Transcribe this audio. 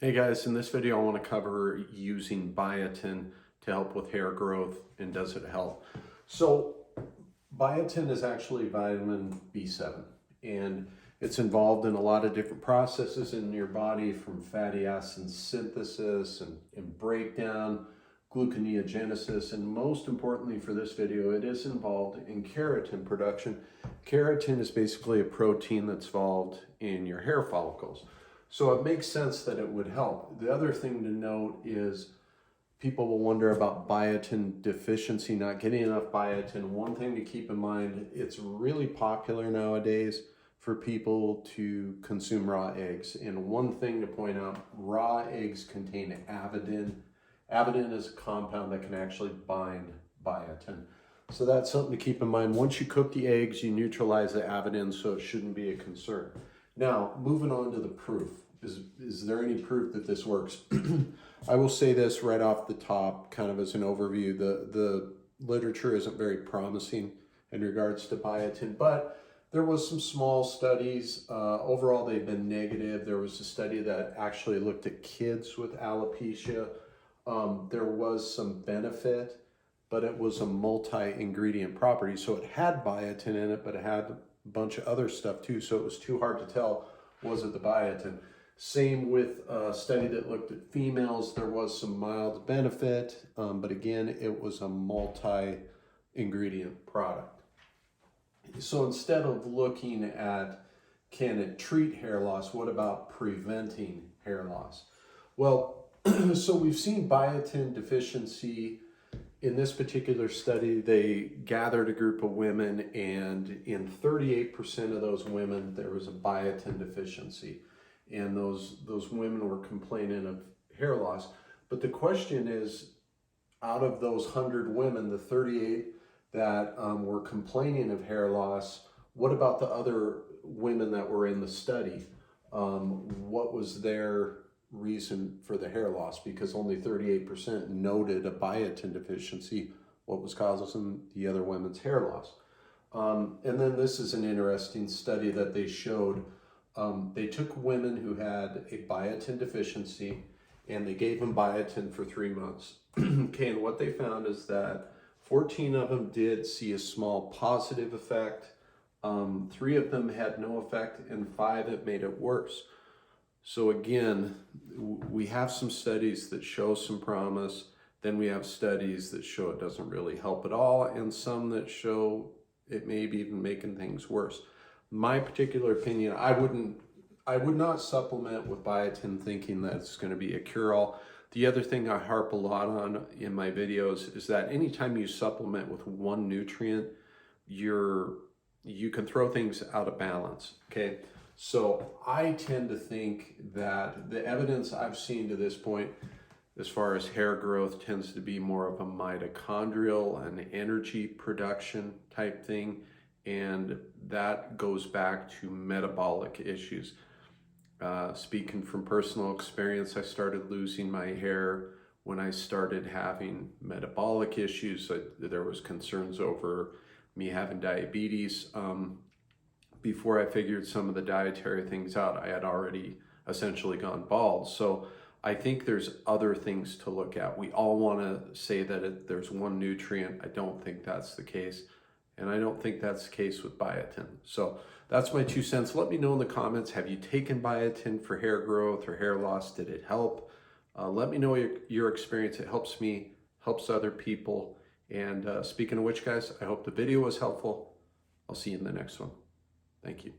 Hey guys, in this video I want to cover using biotin to help with hair growth, and does it help? So biotin is actually vitamin B7, and it's involved in a lot of different processes in your body, from fatty acid synthesis and breakdown, gluconeogenesis, and most importantly for this video, it is involved in keratin production. Keratin is basically a protein that's involved in your hair follicles. So it makes sense that it would help. The other thing to note is people will wonder about biotin deficiency, not getting enough biotin. One thing to keep in mind, it's really popular nowadays for people to consume raw eggs. And one thing to point out, raw eggs contain avidin. Avidin is a compound that can actually bind biotin. So that's something to keep in mind. Once you cook the eggs, you neutralize the avidin, so it shouldn't be a concern. Now, moving on to the proof. Is there any proof that this works? I will say this right off the top, kind of as an overview. The literature isn't very promising in regards to biotin, but there was some small studies. Overall, they've been negative. There was a study that actually looked at kids with alopecia. There was some benefit, but it was a multi-ingredient property. So it had biotin in it, but it had a bunch of other stuff too. So it was too hard to tell, was it the biotin? Same with a study that looked at females. There was some mild benefit, but again, it was a multi-ingredient product. So instead of looking at can it treat hair loss, what about preventing hair loss? Well, so we've seen biotin deficiency. In this particular study, they gathered a group of women, and in 38% of those women, there was a biotin deficiency. And those women were complaining of hair loss. But the question is, out of those 100 women, the 38 that were complaining of hair loss, what about the other women that were in the study? What was their reason for the hair loss? Because only 38% noted a biotin deficiency. What was causing the other women's hair loss? And then this is an interesting study that they showed. They took women who had a biotin deficiency and they gave them biotin for 3 months. Okay, and what they found is that 14 of them did see a small positive effect. 3 of them had no effect, and 5 it made it worse. So again, we have some studies that show some promise. Then we have studies that show it doesn't really help at all, and some that show it may be even making things worse. My particular opinion, I would not supplement with biotin thinking that it's going to be a cure-all. The other thing I harp a lot on in my videos is that anytime you supplement with one nutrient, you can throw things out of balance, okay? So I tend to think that the evidence I've seen to this point, as far as hair growth, tends to be more of a mitochondrial and energy production type thing. And that goes back to metabolic issues. Speaking from personal experience, I started losing my hair when I started having metabolic issues. There was concerns over me having diabetes. Before I figured some of the dietary things out, I had already essentially gone bald. So I think there's other things to look at. We all want to say that there's one nutrient. I don't think that's the case. And I don't think that's the case with biotin. So that's my 2 cents. Let me know in the comments, have you taken biotin for hair growth or hair loss? Did it help? Let me know your experience. It helps me, helps other people. And speaking of which, guys, I hope the video was helpful. I'll see you in the next one. Thank you.